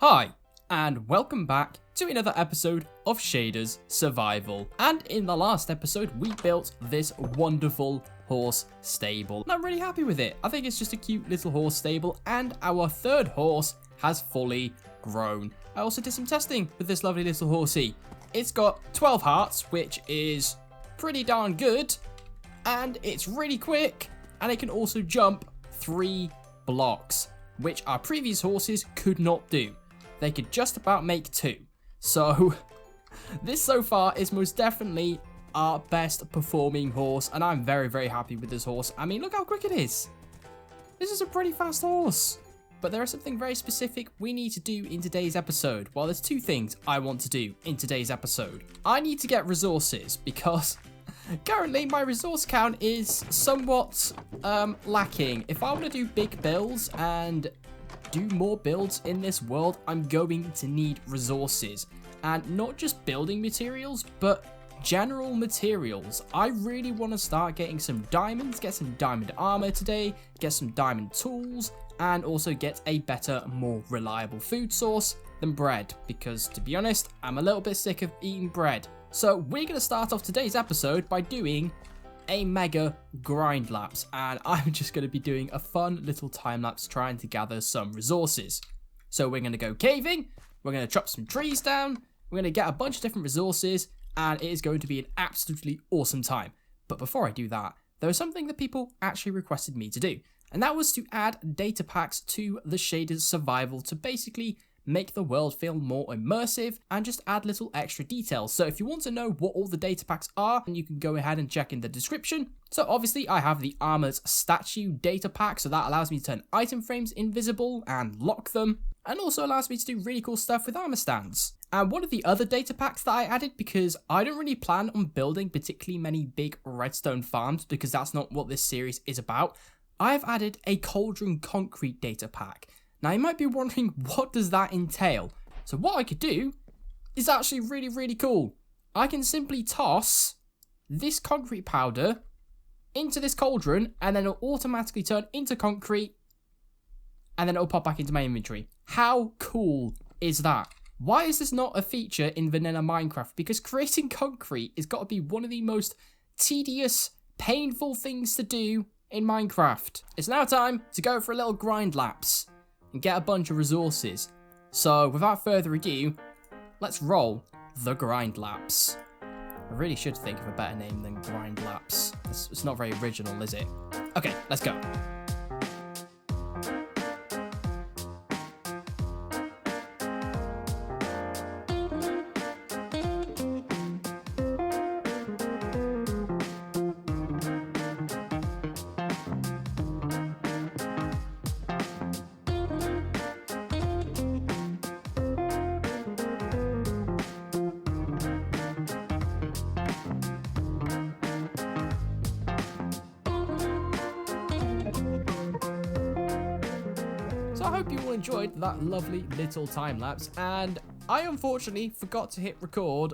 Hi, and welcome back to another episode of Shaders Survival. And in the last episode, we built this wonderful horse stable. And I'm really happy with it. I think it's just a cute little horse stable, and our third horse has fully grown. I also did some testing with this lovely little horsey. It's got 12 hearts, which is pretty darn good, and it's really quick, and it can also jump 3 blocks, which our previous horses could not do. They could just about make 2. So this so far is most definitely our best performing horse, and I'm very, very happy with this horse. I mean, look how quick it is. This is a pretty fast horse. But there is something very specific we need to do in today's episode. Well, there's 2 things I want to do in today's episode. I need to get resources because currently my resource count is somewhat lacking. If I want to do big builds and do more builds in this world, I'm going to need resources, and not just building materials, but general materials. I really want to start getting some diamonds, get some diamond armor today, get some diamond tools, and also get a better, more reliable food source than bread, because to be honest, I'm a little bit sick of eating bread. So we're going to start off today's episode by doing a mega grind lapse, and I'm just going to be doing a fun little time lapse trying to gather some resources. So we're going to go caving, we're going to chop some trees down, we're going to get a bunch of different resources, and it is going to be an absolutely awesome time. But before I do that, there was something that people actually requested me to do, and that was to add data packs to the Shaders Survival to basically make the world feel more immersive and just add little extra details. So if you want to know what all the data packs are, you can go ahead and check in the description. So obviously I have the Armour Statue data pack, so that allows me to turn item frames invisible and lock them, and also allows me to do really cool stuff with armor stands. And one of the other data packs that I added, because I don't really plan on building particularly many big redstone farms, because that's not what this series is about, I've added a Cauldron Concrete data pack. Now you might be wondering, what does that entail? So what I could do is actually really, really cool. I can simply toss this concrete powder into this cauldron, and then it'll automatically turn into concrete, and then it'll pop back into my inventory. How cool is that? Why is this not a feature in vanilla Minecraft? Because creating concrete has got to be one of the most tedious, painful things to do in Minecraft. It's now time to go for a little grind lapse and get a bunch of resources. So without further ado, let's roll the grind lapse. I really should think of a better name than grind lapse. It's not very original, is it? Okay, let's go. So I hope you all enjoyed that lovely little time lapse, and I unfortunately forgot to hit record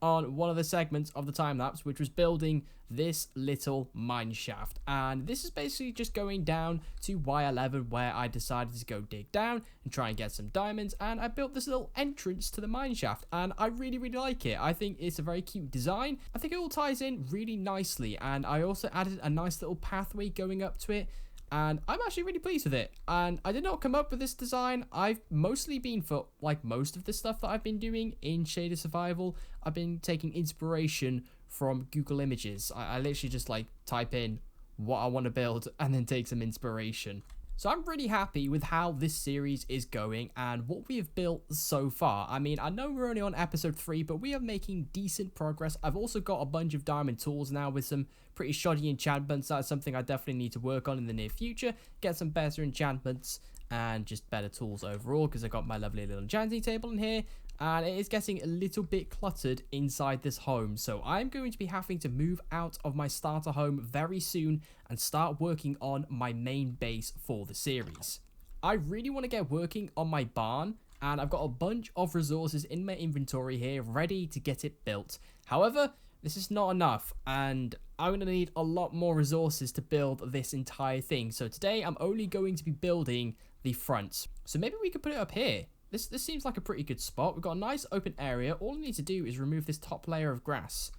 on one of the segments of the time lapse, which was building this little mine shaft. And this is basically just going down to Y11, where I decided to go dig down and try and get some diamonds, and I built this little entrance to the mine shaft, and I really, really like it. I think it's a very cute design. I think it all ties in really nicely, and I also added a nice little pathway going up to it, and I'm actually really pleased with it. And I did not come up with this design. I've mostly been, for like most of the stuff that I've been doing in Shader Survival, I've been taking inspiration from Google Images. I literally just like type in what I want to build and then take some inspiration. So I'm really happy with how this series is going and what we have built so far. I mean, I know we're only on episode 3, but we are making decent progress. I've also got a bunch of diamond tools now with some pretty shoddy enchantments. That's something I definitely need to work on in the near future. Get some better enchantments and just better tools overall, because I got my lovely little enchanting table in here. And it is getting a little bit cluttered inside this home, so I'm going to be having to move out of my starter home very soon and start working on my main base for the series. I really want to get working on my barn, and I've got a bunch of resources in my inventory here ready to get it built. However, this is not enough, and I'm going to need a lot more resources to build this entire thing. So today I'm only going to be building the front. So maybe we could put it up here. This seems like a pretty good spot. We've got a nice open area. All I need to do is remove this top layer of grass,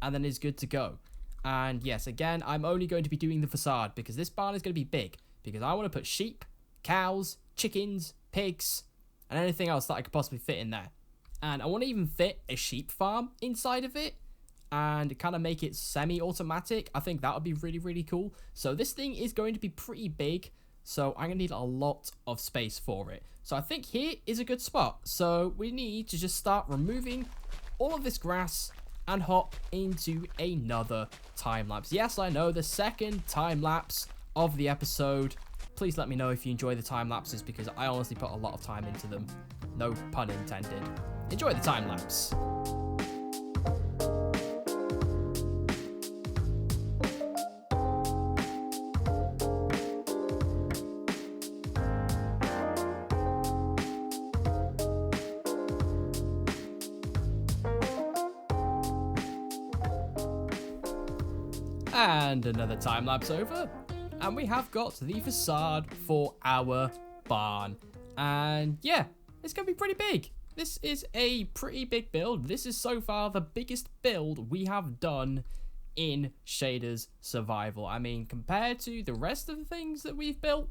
and then it's good to go. And yes, again, I'm only going to be doing the facade because this barn is going to be big. Because I want to put sheep, cows, chickens, pigs, and anything else that I could possibly fit in there. And I want to even fit a sheep farm inside of it and kind of make it semi-automatic. I think that would be really, really cool. So this thing is going to be pretty big. So I'm going to need a lot of space for it. So I think here is a good spot. So we need to just start removing all of this grass and hop into another time lapse. Yes, I know, the second time lapse of the episode. Please let me know if you enjoy the time lapses because I honestly put a lot of time into them. No pun intended. Enjoy the time lapse. And another time lapse over. And we have got the facade for our barn. And yeah, it's going to be pretty big. This is a pretty big build. This is so far the biggest build we have done in Shaders Survival. I mean, compared to the rest of the things that we've built,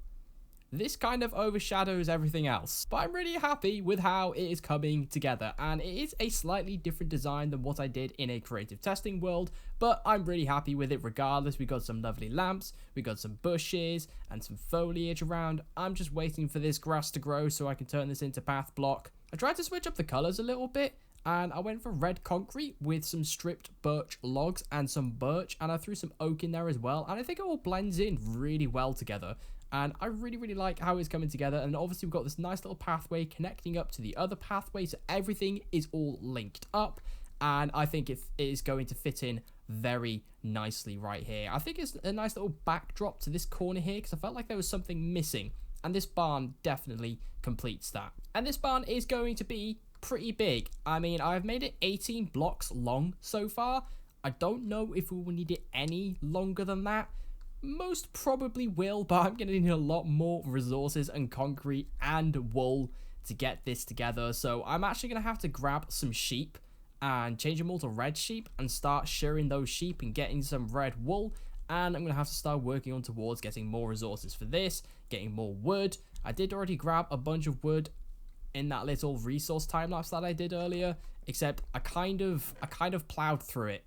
this kind of overshadows everything else. But I'm really happy with how it is coming together. And it is a slightly different design than what I did in a creative testing world. But I'm really happy with it regardless. We got some lovely lamps. We got some bushes and some foliage around. I'm just waiting for this grass to grow so I can turn this into path block. I tried to switch up the colors a little bit. And I went for red concrete with some stripped birch logs and some birch. And I threw some oak in there as well. And I think it all blends in really well together. And I really, really like how it's coming together. And obviously we've got this nice little pathway connecting up to the other pathway. So everything is all linked up. And I think it is going to fit in very nicely right here. I think it's a nice little backdrop to this corner here because I felt like there was something missing. And this barn definitely completes that. And this barn is going to be pretty big. I mean, I've made it 18 blocks long so far. I don't know if we will need it any longer than that. Most probably will, but I'm going to need a lot more resources and concrete and wool to get this together. So I'm actually going to have to grab some sheep and change them all to red sheep and start shearing those sheep and getting some red wool. And I'm going to have to start working on towards getting more resources for this, getting more wood. I did already grab a bunch of wood in that little resource time lapse that I did earlier, except I kind of plowed through it.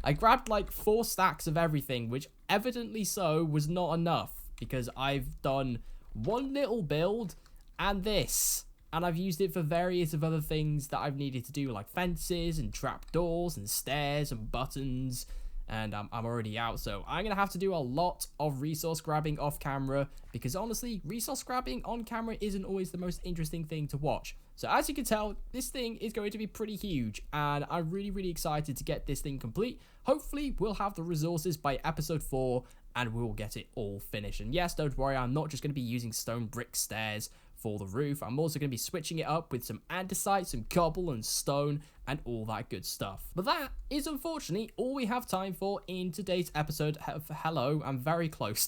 I grabbed like 4 stacks of everything, which evidently so was not enough because I've done one little build and this, and I've used it for various of other things that I've needed to do, like fences and trapdoors and stairs and buttons. And I'm already out, so I'm going to have to do a lot of resource grabbing off camera because honestly, resource grabbing on camera isn't always the most interesting thing to watch. So as you can tell, this thing is going to be pretty huge and I'm really, really excited to get this thing complete. Hopefully, we'll have the resources by episode 4 and we'll get it all finished. And yes, don't worry, I'm not just going to be using stone brick stairs for the roof. I'm also going to be switching it up with some andesite, some cobble and stone and all that good stuff. But that is unfortunately all we have time for in today's episode. Hello, I'm very close.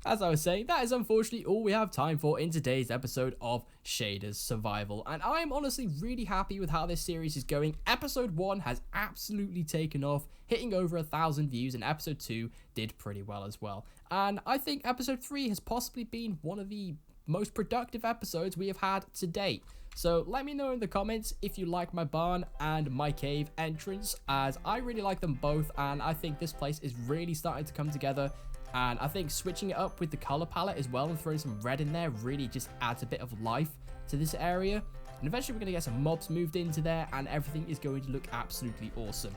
As I was saying, that is unfortunately all we have time for in today's episode of Shaders Survival. And I am honestly really happy with how this series is going. Episode 1 has absolutely taken off, hitting over 1,000 views, and episode 2 did pretty well as well. And I think episode 3 has possibly been one of the most productive episodes we have had to date. So let me know in the comments if you like my barn and my cave entrance, as I really like them both and I think this place is really starting to come together. And I think switching it up with the color palette as well and throwing some red in there really just adds a bit of life to this area. And eventually we're going to get some mobs moved into there and everything is going to look absolutely awesome.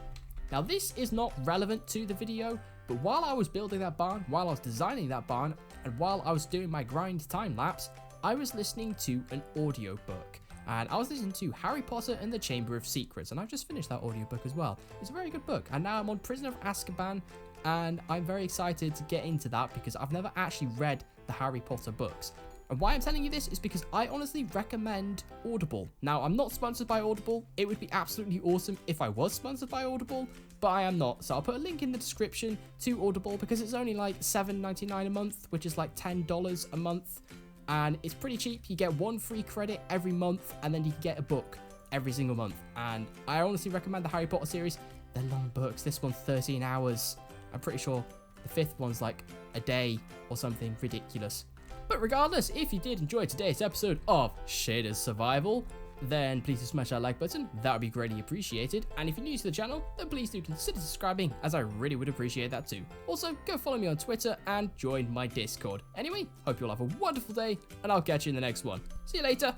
Now this is not relevant to the video, but while I was building that barn, while I was designing that barn, and while I was doing my grind time lapse, I was listening to an audiobook. And I was listening to Harry Potter and the Chamber of Secrets, and I've just finished that audiobook as well. It's a very good book, and now I'm on Prisoner of Azkaban, and I'm very excited to get into that because I've never actually read the Harry Potter books. And why I'm telling you this is because I honestly recommend Audible. Now, I'm not sponsored by Audible. It would be absolutely awesome if I was sponsored by Audible, but I am not. So I'll put a link in the description to Audible because it's only like $7.99 a month, which is like $10 a month. and it's pretty cheap. You get 1 free credit every month, and then you can get a book every single month. And I honestly recommend the Harry Potter series. They're long books. This one's 13 hours. I'm pretty sure the 5th one's like a day or something ridiculous. But regardless, if you did enjoy today's episode of Shaders Survival, then please do smash that like button. That would be greatly appreciated. And if you're new to the channel, then please do consider subscribing, as I really would appreciate that too. Also, go follow me on Twitter and join my Discord. Anyway, hope you all have a wonderful day, and I'll catch you in the next one. See you later.